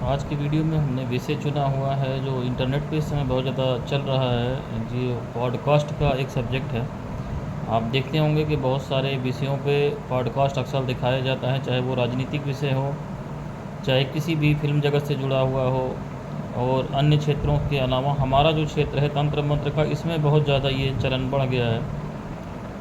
आज की वीडियो में हमने विषय चुना हुआ है जो इंटरनेट पे इस समय बहुत ज़्यादा चल रहा है जी। पॉडकास्ट का एक सब्जेक्ट है। आप देखते होंगे कि बहुत सारे विषयों पे पॉडकास्ट अक्सर दिखाया जाता है, चाहे वो राजनीतिक विषय हो, चाहे किसी भी फिल्म जगत से जुड़ा हुआ हो, और अन्य क्षेत्रों के अलावा हमारा जो क्षेत्र है तंत्र मंत्र का, इसमें बहुत ज़्यादा ये चलन बढ़ गया है।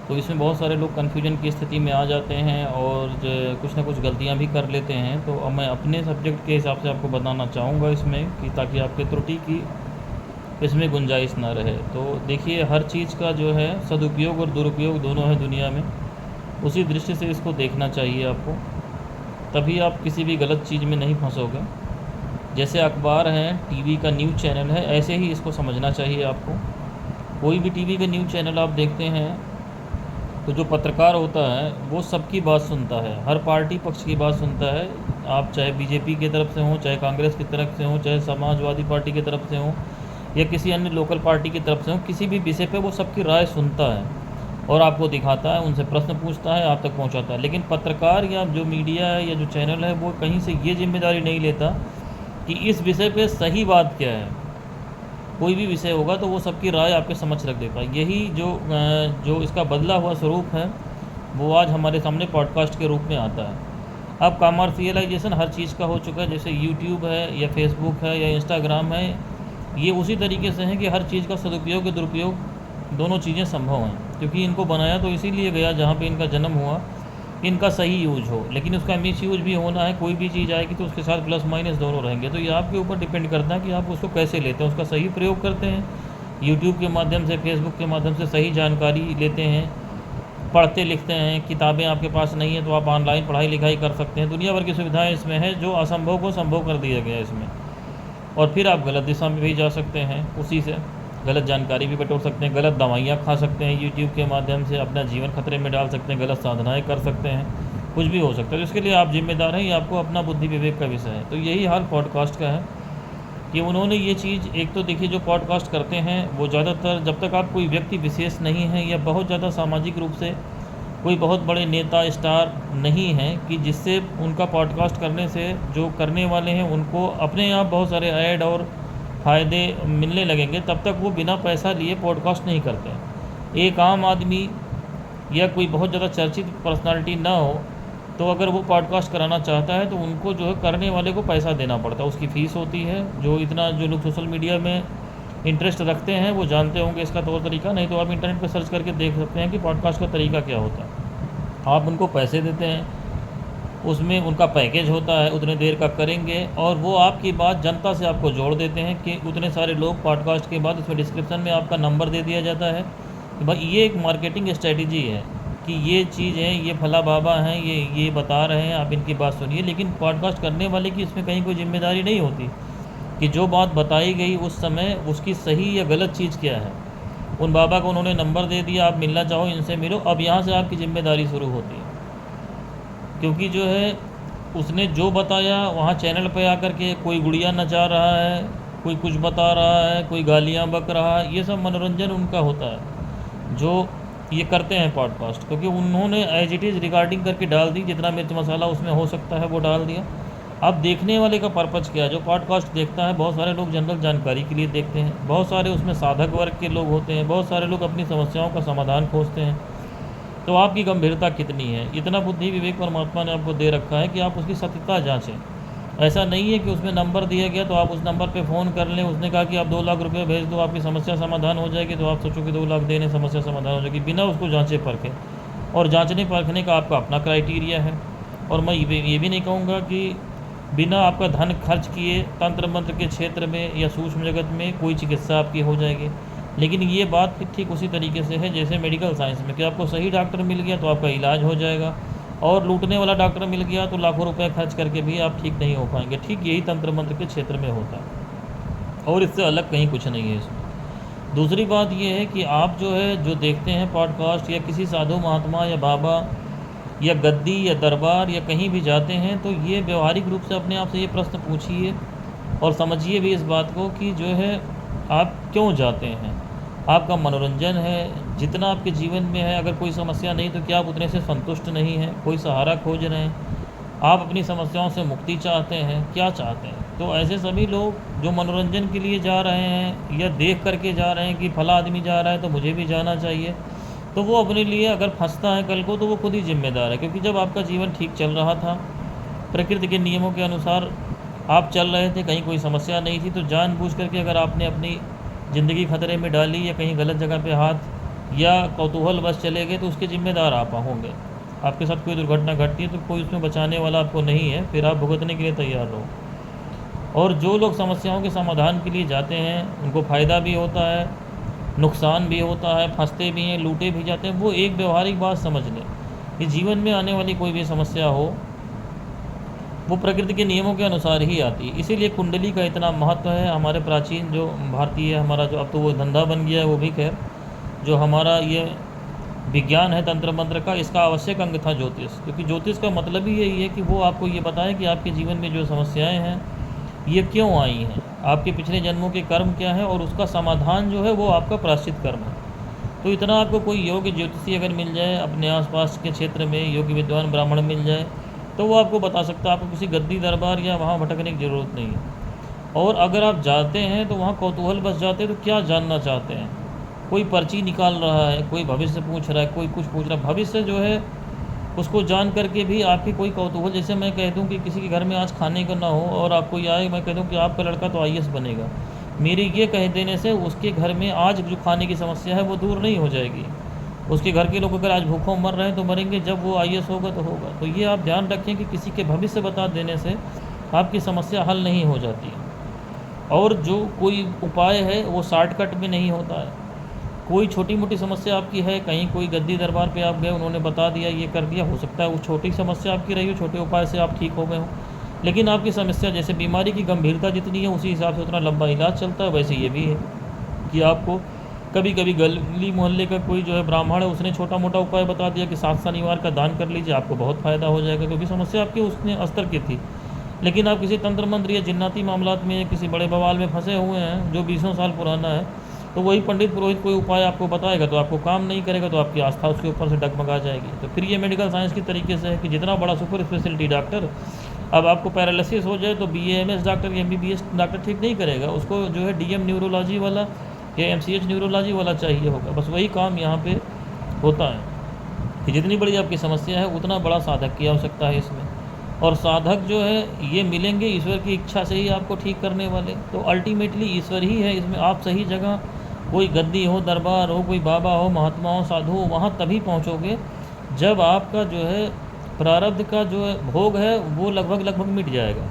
तो इसमें बहुत सारे लोग कन्फ्यूजन की स्थिति में आ जाते हैं और कुछ ना कुछ गलतियां भी कर लेते हैं। तो अब मैं अपने सब्जेक्ट के हिसाब से आपको बताना चाहूँगा इसमें कि ताकि आपके त्रुटि की इसमें गुंजाइश ना रहे। तो देखिए, हर चीज़ का जो है सदुपयोग और दुरुपयोग दोनों है दुनिया में। उसी दृष्टि से इसको देखना चाहिए आपको, तभी आप किसी भी गलत चीज़ में नहीं फंसोगे। जैसे अखबार है, टीवी का न्यूज़ चैनल है, ऐसे ही इसको समझना चाहिए आपको। कोई भी टीवी का न्यूज़ चैनल आप देखते हैं तो जो पत्रकार होता है वो सबकी बात सुनता है, हर पार्टी पक्ष की बात सुनता है। आप चाहे बीजेपी की तरफ से हो, चाहे कांग्रेस की तरफ से हो, चाहे समाजवादी पार्टी की तरफ से हो, या किसी अन्य लोकल पार्टी की तरफ से हो, किसी भी विषय पे वो सबकी राय सुनता है और आपको दिखाता है, उनसे प्रश्न पूछता है, आप तक पहुंचाता है। लेकिन पत्रकार या जो मीडिया है या जो चैनल है, वो कहीं से ये जिम्मेदारी नहीं लेता कि इस विषय पे सही बात क्या है। कोई भी विषय होगा तो वो सबकी राय आपके समक्ष रख देता है। यही जो इसका बदला हुआ स्वरूप है वो आज हमारे सामने पॉडकास्ट के रूप में आता है। अब कॉमर्शियलाइजेशन हर चीज़ का हो चुका है। जैसे यूट्यूब है या फेसबुक है या इंस्टाग्राम है, ये उसी तरीके से है कि हर चीज़ का सदुपयोग और दुरुपयोग दोनों चीज़ें संभव हैं, क्योंकि इनको बनाया तो इसीलिए गया जहाँ पे इनका जन्म हुआ, इनका सही यूज हो, लेकिन उसका मिस यूज भी होना है। कोई भी चीज़ आएगी तो उसके साथ प्लस माइनस दोनों रहेंगे। तो ये आपके ऊपर डिपेंड करता है कि आप उसको कैसे लेते हैं, उसका सही प्रयोग करते हैं। यूट्यूब के माध्यम से, फेसबुक के माध्यम से सही जानकारी लेते हैं, पढ़ते लिखते हैं। किताबें आपके पास नहीं है तो आप ऑनलाइन पढ़ाई लिखाई कर सकते हैं। दुनिया भर की सुविधाएँ इसमें है, जो असंभव को संभव कर दिया गया है इसमें। और फिर आप गलत दिशा में भी जा सकते हैं, उसी से गलत जानकारी भी बटोर सकते हैं, गलत दवाइयाँ खा सकते हैं, यूट्यूब के माध्यम से अपना जीवन खतरे में डाल सकते हैं, गलत साधनाएं कर सकते हैं, कुछ भी हो सकता है। तो इसके लिए आप जिम्मेदार हैं, ये आपको अपना बुद्धि विवेक का विषय है। तो यही हाल पॉडकास्ट का है कि उन्होंने ये चीज़, एक तो देखिए जो पॉडकास्ट करते हैं वो ज़्यादातर, जब तक आप कोई व्यक्ति विशेष नहीं हैं या बहुत ज़्यादा सामाजिक रूप से कोई बहुत बड़े नेता स्टार नहीं हैं कि जिससे उनका पॉडकास्ट करने से जो करने वाले हैं उनको अपने आप बहुत सारे ऐड और फ़ायदे मिलने लगेंगे, तब तक वो बिना पैसा लिए पॉडकास्ट नहीं करते। एक आम आदमी या कोई बहुत ज़्यादा चर्चित पर्सनालिटी ना हो तो अगर वो पॉडकास्ट कराना चाहता है तो उनको जो है करने वाले को पैसा देना पड़ता है, उसकी फ़ीस होती है। जो इतना जो लोग सोशल मीडिया में इंटरेस्ट रखते हैं वो जानते होंगे इसका तौर तरीका। नहीं तो आप इंटरनेट पर सर्च करके देख सकते हैं कि पॉडकास्ट का तरीका क्या होता है। आप उनको पैसे देते हैं, उसमें उनका पैकेज होता है, उतने देर का करेंगे और वो आपकी बात जनता से आपको जोड़ देते हैं कि उतने सारे लोग पॉडकास्ट के बाद उसमें डिस्क्रिप्शन में आपका नंबर दे दिया जाता है कि भाई ये एक मार्केटिंग स्ट्रेटजी है कि ये चीज़ है, ये फला बाबा हैं, ये बता रहे हैं, आप इनकी बात सुनिए। लेकिन पॉडकास्ट करने वाले की इसमें कहीं कोई जिम्मेदारी नहीं होती कि जो बात बताई गई उस समय उसकी सही या गलत चीज़ क्या है। उन बाबा को उन्होंने नंबर दे दिया, आप मिलना चाहो इनसे मिलो, अब यहाँ से आपकी जिम्मेदारी शुरू होती है। क्योंकि जो है उसने जो बताया वहाँ चैनल पे आकर के कोई गुड़िया नचा रहा है, कोई कुछ बता रहा है, कोई गालियाँ बक रहा है, ये सब मनोरंजन उनका होता है जो ये करते हैं पॉडकास्ट। क्योंकि उन्होंने एज इट इज़ रिकॉर्डिंग करके डाल दी, जितना मिर्च मसाला उसमें हो सकता है वो डाल दिया। अब देखने वाले का पर्पज़ क्या है? जो पॉडकास्ट देखता है, बहुत सारे लोग जनरल जानकारी के लिए देखते हैं, बहुत सारे उसमें साधक वर्ग के लोग होते हैं, बहुत सारे लोग अपनी समस्याओं का समाधान खोजते हैं। तो आपकी गंभीरता कितनी है, इतना बुद्धि विवेक परमात्मा ने आपको दे रखा है कि आप उसकी सत्यता जांचें। ऐसा नहीं है कि उसमें नंबर दिया गया तो आप उस नंबर पे फ़ोन कर लें, उसने कहा कि आप 2 लाख रुपए भेज दो आपकी समस्या समाधान हो जाएगी, तो आप सोचो कि 2 लाख देने समस्या समाधान हो जाएगी, बिना उसको जांचे परखे। और जांचने परखने का आपका अपना क्राइटेरिया है। और मैं ये भी नहीं कहूँगा कि बिना आपका धन खर्च किए तंत्र मंत्र के क्षेत्र में या सूक्ष्म जगत में कोई चिकित्सा आपकी हो जाएगी। लेकिन ये बात ठीक उसी तरीके से है जैसे मेडिकल साइंस में कि आपको सही डॉक्टर मिल गया तो आपका इलाज हो जाएगा, और लूटने वाला डॉक्टर मिल गया तो लाखों रुपए खर्च करके भी आप ठीक नहीं हो पाएंगे। ठीक यही तंत्र मंत्र के क्षेत्र में होता है और इससे अलग कहीं कुछ नहीं है इसमें। दूसरी बात यह है कि आप जो है जो देखते हैं पॉडकास्ट, या किसी साधु महात्मा या बाबा या गद्दी या दरबार या कहीं भी जाते हैं, तो ये व्यवहारिक रूप से अपने आप से ये प्रश्न पूछिए और समझिए भी इस बात को कि जो है आप क्यों जाते हैं। आपका मनोरंजन है, जितना आपके जीवन में है। अगर कोई समस्या नहीं तो क्या आप उतने से संतुष्ट नहीं हैं? कोई सहारा खोज रहे हैं? आप अपनी समस्याओं से मुक्ति चाहते हैं, क्या चाहते हैं? तो ऐसे सभी लोग जो मनोरंजन के लिए जा रहे हैं या देख करके जा रहे हैं कि फला आदमी जा रहा है तो मुझे भी जाना चाहिए, तो वो अपने लिए अगर फंसता है कल को तो वो खुद ही जिम्मेदार है। क्योंकि जब आपका जीवन ठीक चल रहा था, प्रकृति के नियमों के अनुसार आप चल रहे थे, कहीं कोई समस्या नहीं थी, तो जानबूझ करके अगर आपने अपनी ज़िंदगी खतरे में डाली या कहीं गलत जगह पे हाथ या कौतूहल बस चले गए, तो उसके ज़िम्मेदार आप होंगे। आपके साथ कोई दुर्घटना घटती है तो कोई उसमें बचाने वाला आपको नहीं है, फिर आप भुगतने के लिए तैयार रहो। और जो लोग समस्याओं के समाधान के लिए जाते हैं उनको फ़ायदा भी होता है, नुकसान भी होता है, फंसते भी हैं, लूटे भी जाते हैं। वो एक व्यवहारिक बात समझ लें कि जीवन में आने वाली कोई भी समस्या हो वो प्रकृति के नियमों के अनुसार ही आती है। इसीलिए कुंडली का इतना महत्व है। हमारे प्राचीन जो भारतीय हमारा जो अब तो वो धंधा बन गया है वो भी, खैर जो हमारा ये विज्ञान है तंत्र मंत्र का, इसका आवश्यक अंग था ज्योतिष। क्योंकि ज्योतिष का मतलब ही यही है कि वो आपको ये बताए कि आपके जीवन में जो समस्याएं हैं ये क्यों आई हैं, आपके पिछले जन्मों के कर्म क्या है, और उसका समाधान जो है वो आपका प्रायश्चित कर्म है। तो इतना आपको कोई योग्य ज्योतिषी अगर मिल जाए, अपने आसपास के क्षेत्र में योग्य विद्वान ब्राह्मण मिल जाए, तो वो आपको बता सकता है। आपको किसी गद्दी दरबार या वहाँ भटकने की ज़रूरत नहीं है। और अगर आप जाते हैं तो वहाँ कौतूहल बस जाते हैं, तो क्या जानना चाहते हैं? कोई पर्ची निकाल रहा है, कोई भविष्य पूछ रहा है, कोई कुछ पूछ रहा है। भविष्य जो है उसको जान करके भी आपकी कोई कौतूहल, जैसे मैं कह दूं कि किसी के घर में आज खाने का ना हो और आप कोई आए, मैं कह दूं कि आपका लड़का तो आईएएस बनेगा, मेरे ये कह देने से उसके घर में आज जो खाने की समस्या है वो दूर नहीं हो जाएगी। उसके घर के लोग अगर आज भूखों मर रहे हैं तो मरेंगे, जब वो आईएएस होगा तो होगा। तो ये आप ध्यान रखें कि किसी के भविष्य बता देने से आपकी समस्या हल नहीं हो जाती। और जो कोई उपाय है वो शॉर्टकट में नहीं होता है। कोई छोटी मोटी समस्या आपकी है, कहीं कोई गद्दी दरबार पे आप गए, उन्होंने बता दिया, ये कर दिया, हो सकता है वो छोटी समस्या आपकी रही हो, छोटे उपाय से आप ठीक हो गए हो। लेकिन आपकी समस्या जैसे बीमारी की गंभीरता जितनी है उसी हिसाब से उतना लंबा इलाज चलता है। वैसे ये भी है कि आपको कभी कभी गली मोहल्ले का कोई जो है ब्राह्मण है, उसने छोटा मोटा उपाय बता दिया कि 7 शनिवार का दान कर लीजिए, आपको बहुत फ़ायदा हो जाएगा, क्योंकि समस्या आपकी उसने स्तर की थी। लेकिन आप किसी तंत्र मंत्र या जिन्नाती मामलात में किसी बड़े बवाल में फंसे हुए हैं जो 20 साल पुराना है, तो वही पंडित पुरोहित कोई उपाय आपको बताएगा तो आपको काम नहीं करेगा, तो आपकी आस्था उसके ऊपर से डगमगा जाएगी। तो फिर ये मेडिकल साइंस की तरीके से है कि जितना बड़ा सुपर स्पेशलिटी डॉक्टर, अब आपको पैरालिसिस हो जाए तो BAMS डॉक्टर या MBBS डॉक्टर ठीक नहीं करेगा, उसको जो है DM न्यूरोलॉजी वाला या MCH न्यूरोलॉजी वाला चाहिए होगा। बस वही काम यहाँ पे होता है कि जितनी बड़ी आपकी समस्या है उतना बड़ा साधक की आवश्यकता है इसमें। और साधक जो है ये मिलेंगे ईश्वर की इच्छा से ही आपको ठीक करने वाले। तो अल्टीमेटली ईश्वर ही है इसमें। आप सही जगह, कोई गद्दी हो, दरबार हो, कोई बाबा हो, महात्मा हो, साधु हो, वहाँ तभी पहुँचोगे जब आपका जो है प्रारब्ध का जो है भोग है वो लगभग मिट जाएगा।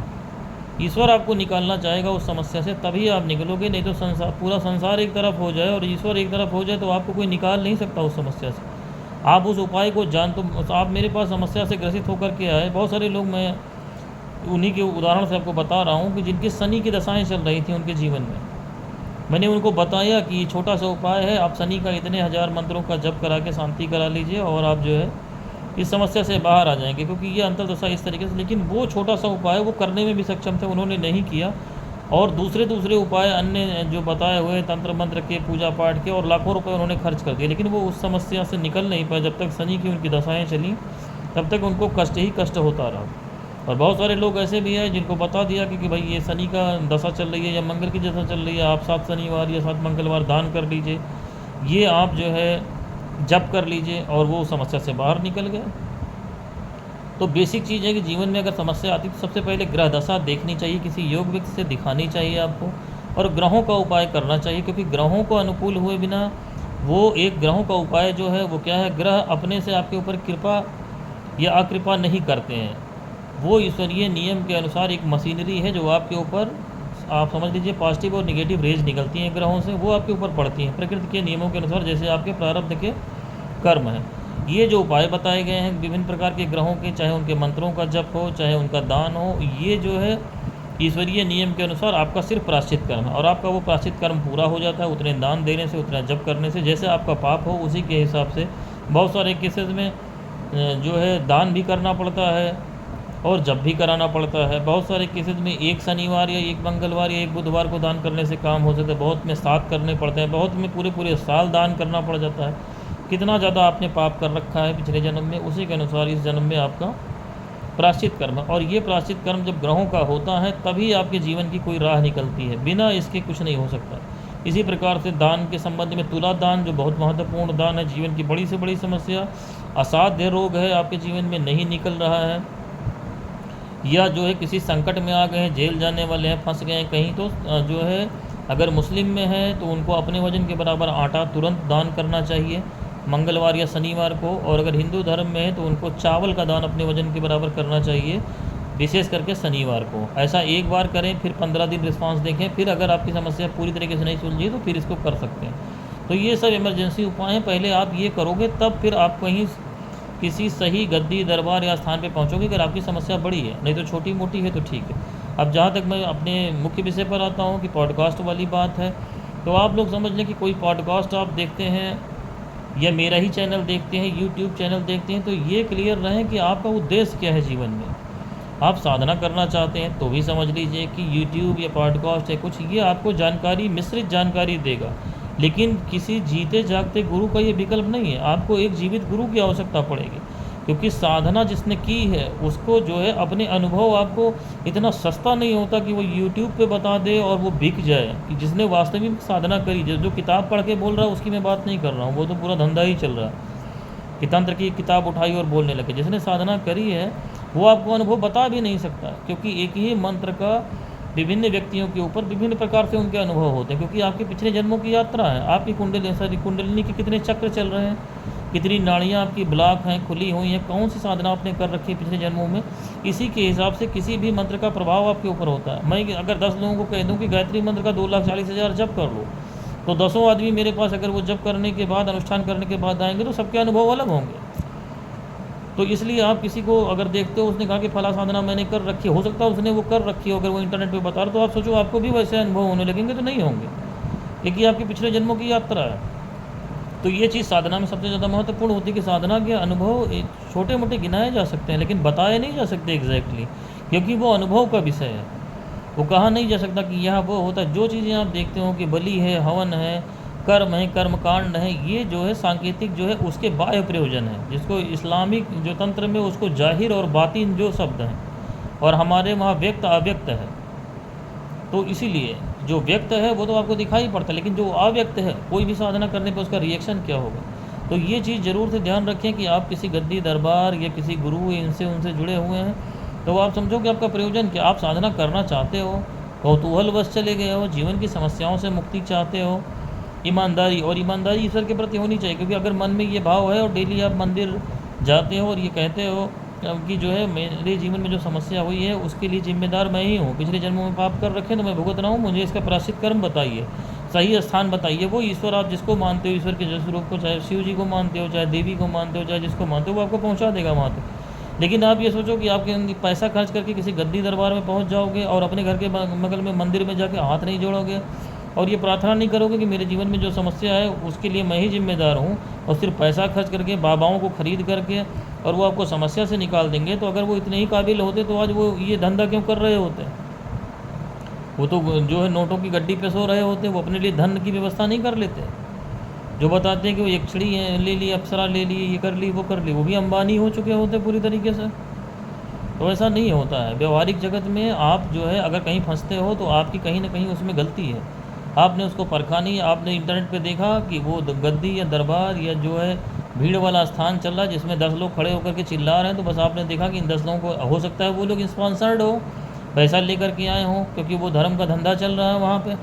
ईश्वर आपको निकालना चाहेगा उस समस्या से, तभी आप निकलोगे। नहीं तो संसार, पूरा संसार एक तरफ हो जाए और ईश्वर एक तरफ हो जाए तो आपको कोई निकाल नहीं सकता उस समस्या से। आप उस उपाय को जान, तो आप मेरे पास समस्या से ग्रसित होकर के आए, बहुत सारे लोग, मैं उन्हीं के उदाहरण से आपको बता रहा हूँ कि जिनकी शनि की दशाएँ चल रही थी उनके जीवन में, मैंने उनको बताया कि ये छोटा सा उपाय है, आप शनि का इतने 1000 मंत्रों का जप करा के शांति करा लीजिए और आप जो है इस समस्या से बाहर आ जाएंगे, क्योंकि ये अंतर्दशा इस तरीके से। लेकिन वो छोटा सा उपाय वो करने में भी सक्षम थे, उन्होंने नहीं किया। और दूसरे उपाय अन्य जो बताए हुए तंत्र मंत्र के, पूजा पाठ के, और लाखों रुपए उन्होंने खर्च कर दिए, लेकिन वो उस समस्या से निकल नहीं पाए। जब तक शनि की उनकी दशाएँ चली तब तक उनको कष्ट ही कष्ट होता रहा। और बहुत सारे लोग ऐसे भी हैं जिनको बता दिया कि भाई ये शनि का दशा चल रही है या मंगल की दशा चल रही है, आप 7 शनिवार या 7 मंगलवार दान कर लीजिए, ये आप जो है जप कर लीजिए, और वो समस्या से बाहर निकल गए। तो बेसिक चीज़ है कि जीवन में अगर समस्या आती तो सबसे पहले ग्रह दशा देखनी चाहिए, किसी योग व्यक्ति से दिखानी चाहिए आपको, और ग्रहों का उपाय करना चाहिए। क्योंकि ग्रहों को अनुकूल हुए बिना वो एक ग्रहों का उपाय जो है वो क्या है, ग्रह अपने से आपके ऊपर कृपा या अकृपा नहीं करते हैं। वो ईश्वरीय नियम के अनुसार एक मशीनरी है जो आपके ऊपर, आप समझ लीजिए, पॉजिटिव और निगेटिव रेज निकलती हैं ग्रहों से, वो आपके ऊपर पड़ती हैं प्रकृति के नियमों के अनुसार, जैसे आपके प्रारब्ध के कर्म हैं। ये जो उपाय बताए गए हैं विभिन्न प्रकार के ग्रहों के, चाहे उनके मंत्रों का जप हो, चाहे उनका दान हो, ये जो है ईश्वरीय नियम के अनुसार आपका सिर्फ प्रायश्चित कर्म है। और आपका वो प्रायश्चित कर्म पूरा हो जाता है उतने दान देने से, उतना जप करने से। जैसे आपका पाप हो उसी के हिसाब से बहुत सारे केसेस में जो है दान भी करना पड़ता है और जब भी कराना पड़ता है। बहुत सारे केसेस में एक शनिवार या एक मंगलवार या एक बुधवार को दान करने से काम हो सकता है, बहुत में 7 करने पड़ते हैं, बहुत में पूरे साल दान करना पड़ जाता है। कितना ज़्यादा आपने पाप कर रखा है पिछले जन्म में, उसी के अनुसार इस जन्म में आपका प्रायश्चित कर्म, और ये प्रायश्चित कर्म जब ग्रहों का होता है तभी आपके जीवन की कोई राह निकलती है, बिना इसके कुछ नहीं हो सकता। इसी प्रकार से दान के संबंध में तुला दान जो बहुत महत्वपूर्ण दान है, जीवन की बड़ी से बड़ी समस्या, असाध्य रोग है आपके जीवन में नहीं निकल रहा है, या जो है किसी संकट में आ गए हैं, जेल जाने वाले हैं, फंस गए हैं कहीं, तो जो है अगर मुस्लिम में है तो उनको अपने वजन के बराबर आटा तुरंत दान करना चाहिए मंगलवार या शनिवार को, और अगर हिंदू धर्म में है तो उनको चावल का दान अपने वजन के बराबर करना चाहिए, विशेष करके शनिवार को। ऐसा एक बार करें, फिर 15 दिन रिस्पांस देखें, फिर अगर आपकी समस्या पूरी तरीके से नहीं सुलझी तो फिर इसको कर सकते हैं। तो ये सब इमरजेंसी उपाय हैं, पहले आप ये करोगे तब फिर आप कहीं किसी सही गद्दी दरबार या स्थान पे पहुंचोगे अगर आपकी समस्या बड़ी है, नहीं तो छोटी मोटी है तो ठीक है। अब जहाँ तक मैं अपने मुख्य विषय पर आता हूँ कि पॉडकास्ट वाली बात है, तो आप लोग समझ लें कि कोई पॉडकास्ट आप देखते हैं या मेरा ही चैनल देखते हैं, यूट्यूब चैनल देखते हैं, तो ये क्लियर रहें कि आपका उद्देश्य क्या है जीवन में। आप साधना करना चाहते हैं तो भी समझ लीजिए कि यूट्यूब या पॉडकास्ट है कुछ, ये आपको जानकारी, मिश्रित जानकारी देगा, लेकिन किसी जीते जागते गुरु का ये विकल्प नहीं है। आपको एक जीवित गुरु की आवश्यकता पड़ेगी, क्योंकि साधना जिसने की है उसको जो है अपने अनुभव, आपको इतना सस्ता नहीं होता कि वो यूट्यूब पे बता दे और वो बिक जाए। कि जिसने वास्तविक साधना करी, जो किताब पढ़ के बोल रहा है उसकी मैं बात नहीं कर रहा हूँ, वो तो पूरा धंधा ही चल रहा है कि तंत्र की किताब उठाई और बोलने लगे। जिसने साधना करी है वो आपको अनुभव बता भी नहीं सकता, क्योंकि एक ही मंत्र का विभिन्न व्यक्तियों के ऊपर विभिन्न प्रकार से उनके अनुभव होते हैं, क्योंकि आपके पिछले जन्मों की यात्रा है। आपकी कुंडलिनी के कितने चक्र चल रहे हैं, कितनी नाड़ियाँ आपकी ब्लॉक हैं, खुली हुई हैं, कौन सी साधना आपने कर रखी है पिछले जन्मों में, इसी के हिसाब से किसी भी मंत्र का प्रभाव आपके ऊपर होता है। मैं अगर 10 लोगों को कह दूँ कि गायत्री मंत्र का 2,40,000 जप कर लो, तो 10 आदमी मेरे पास अगर वो जप करने के बाद, अनुष्ठान करने के बाद आएंगे तो सबके अनुभव अलग होंगे। तो इसलिए आप किसी को अगर देखते हो उसने कहा कि फला साधना मैंने कर रखी है, हो सकता है उसने वो कर रखी हो, अगर वो इंटरनेट पे बता रहा तो आप सोचो आपको भी वैसे अनुभव होने लगेंगे, तो नहीं होंगे, क्योंकि आपके पिछले जन्मों की यात्रा है। तो ये चीज़ साधना में सबसे ज़्यादा महत्वपूर्ण होती है कि साधना के अनुभव छोटे मोटे गिनाए जा सकते हैं, लेकिन बताए नहीं जा सकते एग्जैक्टली, क्योंकि वो अनुभव का विषय है। वो कहा नहीं जा सकता कि यह वो होता है। जो चीज़ें आप देखते हो कि बलि है, हवन है, कर्म है, कर्मकांड है, ये जो है सांकेतिक जो है उसके बाह्य प्रयोजन है, जिसको इस्लामिक जो तंत्र में उसको जाहिर और बातिन जो शब्द हैं, और हमारे वहाँ व्यक्त अव्यक्त है। तो इसीलिए जो व्यक्त है वो तो आपको दिखाई पड़ता है, लेकिन जो अव्यक्त है कोई भी साधना करने पर उसका रिएक्शन क्या होगा। तो ये चीज़ ज़रूर से ध्यान रखें कि आप किसी गद्दी दरबार या किसी गुरु इनसे उनसे जुड़े हुए हैं, तो आप समझो कि आपका प्रयोजन क्या। आप साधना करना चाहते हो, कौतूहलवश चले गए हो, जीवन की समस्याओं से मुक्ति चाहते हो, ईमानदारी, और ईमानदारी ईश्वर के प्रति होनी चाहिए, क्योंकि अगर मन में ये भाव है और डेली आप मंदिर जाते हो और ये कहते हो कि जो है मेरे जीवन में जो समस्या हुई है उसके लिए जिम्मेदार मैं ही हूँ, पिछले जन्मों में पाप कर रखे तो मैं भुगत रहा हूँ, मुझे इसका प्रायश्चित कर्म बताइए, सही स्थान बताइए। वो ईश्वर आप जिसको मानते हो, ईश्वर के जस रूप को, चाहे शिव जी को मानते हो, चाहे देवी को मानते हो, चाहे जिसको मानते हो, वो आपको पहुँचा देगा वहाँ तक। लेकिन आप ये सोचो कि आपके पैसा खर्च करके किसी गद्दी दरबार में पहुँच जाओगे और अपने घर के बगल में मंदिर में जाके हाथ नहीं जोड़ोगे और ये प्रार्थना नहीं करोगे कि मेरे जीवन में जो समस्या है उसके लिए मैं ही जिम्मेदार हूँ, और सिर्फ पैसा खर्च करके, बाबाओं को खरीद करके, और वो आपको समस्या से निकाल देंगे। तो अगर वो इतने ही काबिल होते तो आज वो ये धंधा क्यों कर रहे होते। वो तो जो है नोटों की गड्डी पे सो रहे होते, वो अपने लिए धन की व्यवस्था नहीं कर लेते। जो बताते हैं कि वो एक छड़ी है ले ली, अप्सरा ले ली, ये कर ली, वो कर ली, वो भी अंबानी हो चुके होते पूरी तरीके से। तो ऐसा नहीं होता है व्यवहारिक जगत में। आप जो है अगर कहीं फंसते हो तो आपकी कहीं ना कहीं उसमें गलती है, आपने उसको परखा नहीं। आपने इंटरनेट पे देखा कि वो गद्दी या दरबार या जो है भीड़ वाला स्थान चल रहा है जिसमें 10 लोग खड़े होकर के चिल्ला रहे हैं, तो बस आपने देखा कि इन 10 लोगों को हो सकता है वो लोग स्पॉन्सर्ड हो, पैसा लेकर के आए हों, क्योंकि वो धर्म का धंधा चल रहा है वहाँ पे।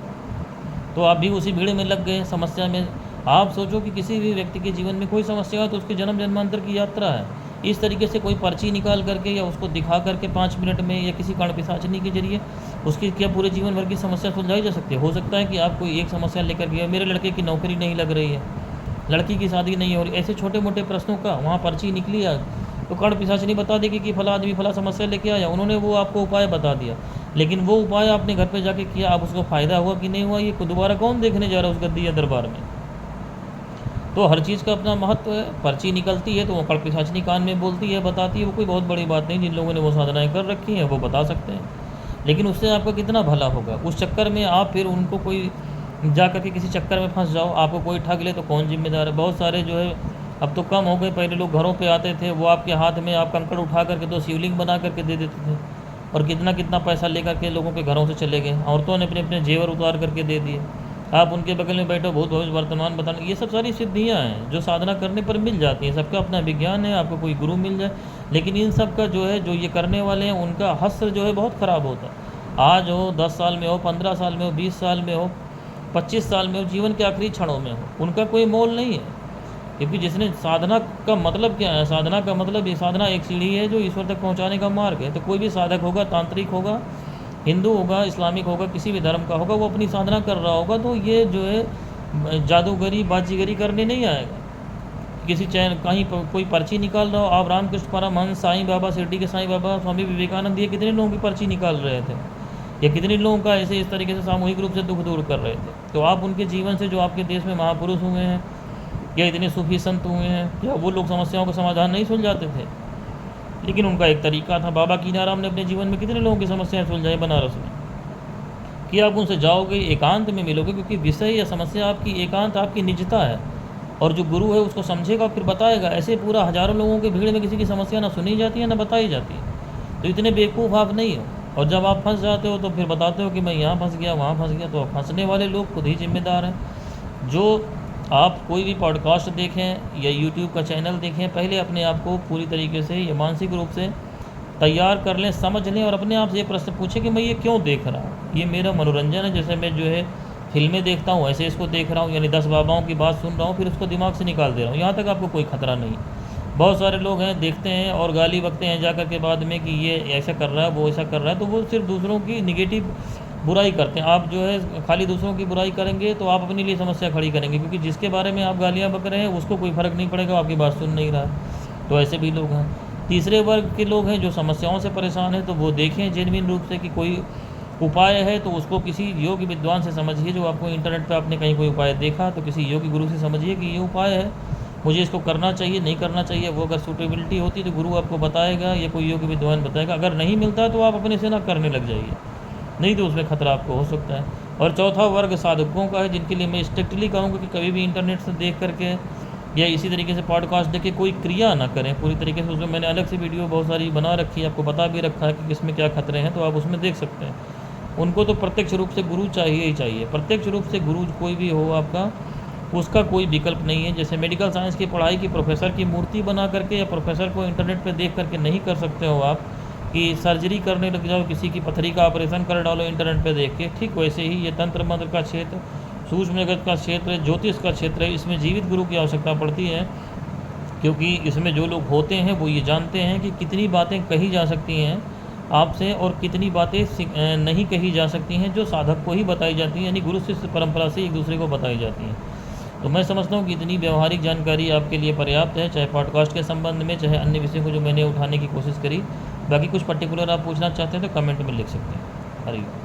तो आप भी उसी भीड़ में लग गए समस्या में। आप सोचो कि किसी भी व्यक्ति के जीवन में कोई समस्या हो तो उसके जन्म जन्मांतर की यात्रा है। इस तरीके से कोई पर्ची निकाल करके या उसको दिखा करके 5 मिनट में या किसी कारण पिशाचनी के जरिए उसकी क्या पूरे जीवन भर की समस्या सुलझाई जा सकती है। हो सकता है कि आप कोई एक समस्या लेकर गए, मेरे लड़के की नौकरी नहीं लग रही है, लड़की की शादी नहीं हो रही, ऐसे छोटे मोटे प्रश्नों का वहाँ पर्ची निकली है तो कर्ण पिशाचनी बता देगी कि फला आदमी फला समस्या लेके आया, उन्होंने वो आपको उपाय बता दिया, लेकिन वो उपाय आपने घर पे जाके किया, आप उसको फ़ायदा हुआ कि नहीं हुआ ये दोबारा कौन देखने जा रहा है उस गद्दी या दरबार में। तो हर चीज़ का अपना महत्व है। पर्ची निकलती है तो वो कर्ण पिशाचनी कान में बोलती है, बताती है, वो कोई बहुत बड़ी बात नहीं। जिन लोगों ने वो साधनाएँ कर रखी हैं वो बता सकते हैं, लेकिन उससे आपका कितना भला होगा। उस चक्कर में आप फिर उनको कोई जा करके किसी चक्कर में फंस जाओ, आपको कोई ठग ले तो कौन जिम्मेदार है। बहुत सारे जो है अब तो कम हो गए, पहले लोग घरों पे आते थे, वो आपके हाथ में आप कंकड़ उठा करके 2 शिवलिंग बना करके दे देते थे, और कितना कितना पैसा लेकर के लोगों के घरों से चले गए। औरतों ने अपने अपने जेवर उतार करके दे दिए। आप उनके बगल में बैठो, भूत भविष्य वर्तमान बताना, ये सब सारी सिद्धियाँ हैं जो साधना करने पर मिल जाती हैं। सबका अपना विज्ञान है, आपको कोई गुरु मिल जाए, लेकिन इन सब का जो है, जो ये करने वाले हैं, उनका हश्र जो है बहुत ख़राब होता है। आज हो, 10 साल में हो, 15 साल में हो, 20 साल में हो, 25 साल में हो, जीवन के आखिरी क्षणों में हो, उनका कोई मोल नहीं है। क्योंकि जिसने साधना का मतलब क्या है, साधना का मतलब ये, साधना एक सीढ़ी है जो ईश्वर तक पहुंचाने का मार्ग है। तो कोई भी साधक होगा, तांत्रिक होगा, हिंदू होगा, इस्लामिक होगा, किसी भी धर्म का होगा, वो अपनी साधना कर रहा होगा, तो ये जो है जादूगरी बाजीगरी करने नहीं आएगा। किसी चैन कहीं पर कोई पर्ची निकाल रहा हो, आप रामकृष्ण परमहंस, साईं बाबा, शिरडी के साईं बाबा, स्वामी विवेकानंद, ये कितने लोगों की पर्ची निकाल रहे थे, या कितने लोगों का ऐसे इस तरीके से सामूहिक रूप से दुख दूर कर रहे थे। तो आप उनके जीवन से, जो आपके देश में महापुरुष हुए हैं, या इतने सूफी संत हुए हैं, या वो लोग समस्याओं का समाधान नहीं सुलझाते थे, लेकिन उनका एक तरीका था। बाबा कीनाराम ने अपने जीवन में कितने लोगों की समस्याएं सुलझाई बनारस में, कि आप उनसे जाओगे, एकांत में मिलोगे, क्योंकि विषय या समस्या आपकी एकांत, आपकी निजता है, और जो गुरु है उसको समझेगा, फिर बताएगा। ऐसे पूरा हज़ारों लोगों के भीड़ में किसी की समस्या ना सुनी जाती है, ना बताई जाती है। तो इतने बेवकूफ़ आप नहीं हो, और जब आप फंस जाते हो तो फिर बताते हो कि मैं यहाँ फंस गया, वहाँ फंस गया। तो फंसने वाले लोग खुद ही जिम्मेदार हैं। जो आप कोई भी पॉडकास्ट देखें या यूट्यूब का चैनल देखें, पहले अपने आप को पूरी तरीके से या मानसिक रूप से तैयार कर लें, समझ लें, और अपने आप से ये प्रश्न पूछें कि मैं ये क्यों देख रहा हूँ। ये मेरा मनोरंजन है, जैसे मैं जो है फिल्में देखता हूँ ऐसे इसको देख रहा हूँ, यानी 10 बाबाओं की बात सुन रहा हूँ, फिर उसको दिमाग से निकाल दे रहा हूँ। यहाँ तक आपको कोई खतरा नहीं। बहुत सारे लोग हैं, देखते हैं और गाली बकते हैं जाकर के बाद में कि ये ऐसा कर रहा है, वो ऐसा कर रहा है, तो वो सिर्फ दूसरों की निगेटिव बुराई करते हैं। आप जो है खाली दूसरों की बुराई करेंगे तो आप अपने लिए समस्या खड़ी करेंगे, क्योंकि जिसके बारे में आप गालियाँ बक रहे हैं उसको कोई फ़र्क नहीं पड़ेगा, आपकी बात सुन नहीं रहा है। तो ऐसे भी लोग हैं। तीसरे वर्ग के लोग हैं जो समस्याओं से परेशान हैं, तो वो देखें जेन्युइन रूप से कि कोई उपाय है तो उसको किसी योग्य विद्वान से समझिए। जो आपको इंटरनेट पे आपने कहीं कोई उपाय देखा तो किसी योग्य गुरु से समझिए कि ये उपाय है, मुझे इसको करना चाहिए, नहीं करना चाहिए। वो अगर सूटेबिलिटी होती तो गुरु आपको बताएगा या कोई योग्य विद्वान बताएगा। अगर नहीं मिलता तो आप अपने से ना करने लग जाइए, नहीं तो उसमें खतरा आपको हो सकता है। और चौथा वर्ग साधकों का है, जिनके लिए मैं स्ट्रिक्टली कहूँगा कि कभी भी इंटरनेट से देख करके या इसी तरीके से पॉडकास्ट देख के कोई क्रिया ना करें पूरी तरीके से। उसमें मैंने अलग से वीडियो बहुत सारी बना रखी है, आपको बता भी रखा है कि किसमें क्या खतरे हैं, तो आप उसमें देख सकते हैं। उनको तो प्रत्यक्ष रूप से गुरु चाहिए ही चाहिए। प्रत्यक्ष रूप से गुरु कोई भी हो आपका, उसका कोई विकल्प नहीं है। जैसे मेडिकल साइंस की पढ़ाई की प्रोफेसर की मूर्ति बना करके या प्रोफेसर को इंटरनेट पे देख करके नहीं कर सकते हो आप, कि सर्जरी करने लग जाओ, किसी की पथरी का ऑपरेशन कर डालो इंटरनेट पे देख के, ठीक वैसे ही ये तंत्र मंत्र का क्षेत्र, सूक्ष्म जगत का क्षेत्र, ज्योतिष का क्षेत्र है, इसमें जीवित गुरु की आवश्यकता पड़ती है। क्योंकि इसमें जो लोग होते हैं वो ये जानते हैं कि कितनी बातें कही जा सकती हैं आपसे और कितनी बातें नहीं कही जा सकती हैं, जो साधक को ही बताई जाती हैं, यानी गुरु शिष्य परंपरा से एक दूसरे को बताई जाती हैं। तो मैं समझता हूँ कि इतनी व्यवहारिक जानकारी आपके लिए पर्याप्त है, चाहे पॉडकास्ट के संबंध में, चाहे अन्य विषयों को जो मैंने उठाने की कोशिश करी। बाकी कुछ पर्टिकुलर आप पूछना चाहते हैं तो कमेंट में लिख सकते हैं। हरि ओम।